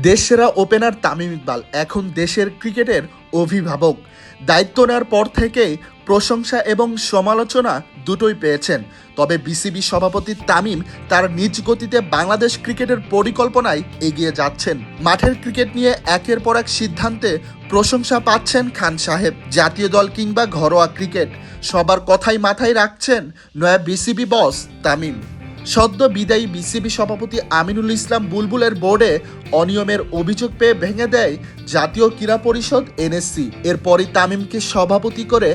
দেশসেরা opener Tamim Iqbal এখন দেশের ক্রিকেটের অভিভাবক। দায়িত্ব নেওয়ার পর থেকেই প্রশংসা এবং সমালোচনা দুটোই পেয়েছেন। তবে বিসিবি সভাপতি তামিম তার নিজ গতিতে বাংলাদেশ ক্রিকেটের পরিকল্পনায় এগিয়ে যাচ্ছেন। মাঠের ক্রিকেট নিয়ে একের পর এক সিদ্ধান্তে প্রশংসা পাচ্ছেন খান সাহেব। জাতীয় দল কিংবা ঘরোয়া ক্রিকেট সবার কথাই মাথায় রাখছেন নয়া বিসিবি বস তামিম। সদ্য বিদায়ী বিসিবি সভাপতি আমিনুল ইসলাম বুলবুলের বোর্ডে অনিয়মের অভিযোগ পেয়ে ভেঙে দেয় জাতীয় ক্রীড়া পরিষদ এনএসসি। এরপরই তামিমকে সভাপতি করে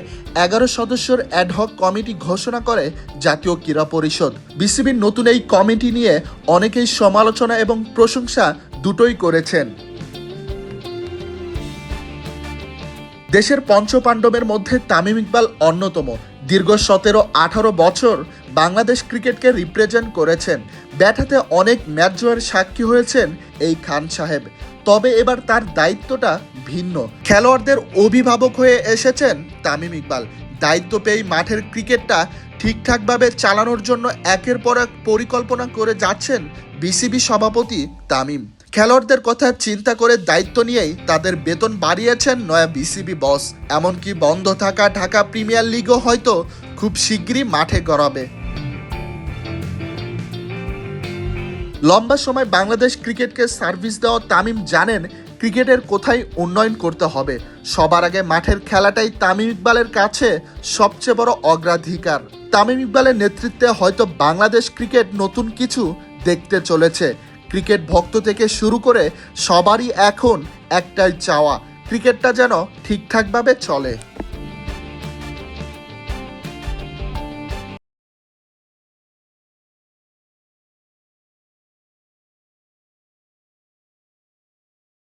11 সদস্যের অ্যাডহক কমিটি ঘোষণা করে জাতীয় ক্রীড়া পরিষদ। বিসিবির নতুন এই কমিটি নিয়ে অনেকেই সমালোচনা এবং প্রশংসা দুটোই করেছেন। দেশের পঞ্চপাণ্ডবের মধ্যে তামিম ইকবাল অন্যতম। দীর্ঘ 17-18 বছর বাংলাদেশ ক্রিকেটকে রিপ্রেজেন্ট করেছেন। ব্যাট হাতে অনেক ম্যাচ জয়ের সাক্ষী হয়েছেন এই খান সাহেব। তবে এবার তার দায়িত্বটা ভিন্ন। খেলোয়াড়দের অভিভাবক হয়ে এসেছেন তামিম ইকবাল। দায়িত্ব পেয়ে মাঠের ক্রিকেটটা ঠিকঠাকভাবে চালানোর জন্য একের পর এক পরিকল্পনা করে যাচ্ছেন বিসিবি সভাপতি তামিম। খেলোয়াড়দের কথা চিন্তা করে দায়িত্ব নিয়েই তাদের বেতন বাড়িয়েছেন নয়া বিসিবি বস। এমনকি বন্ধ থাকা ঢাকা প্রিমিয়ার লিগও হয়তো খুব শিগগিরই মাঠে গড়াবে। লম্বা সময় বাংলাদেশ ক্রিকেটকে সার্ভিস দেওয়া তামিম জানেন ক্রিকেটের কোথায় উন্নয়ন করতে হবে। সবার আগে মাঠের খেলাটাই তামিম ইকবালের কাছে সবচেয়ে বড় অগ্রাধিকার। তামিম ইকবালের নেতৃত্বে হয়তো বাংলাদেশ ক্রিকেট নতুন কিছু দেখতে চলেছে। ক্রিকেট ভক্ত থেকে শুরু করে সবারই এখন একটাই চাওয়া, ক্রিকেটটা যেন ঠিকঠাকভাবে চলে।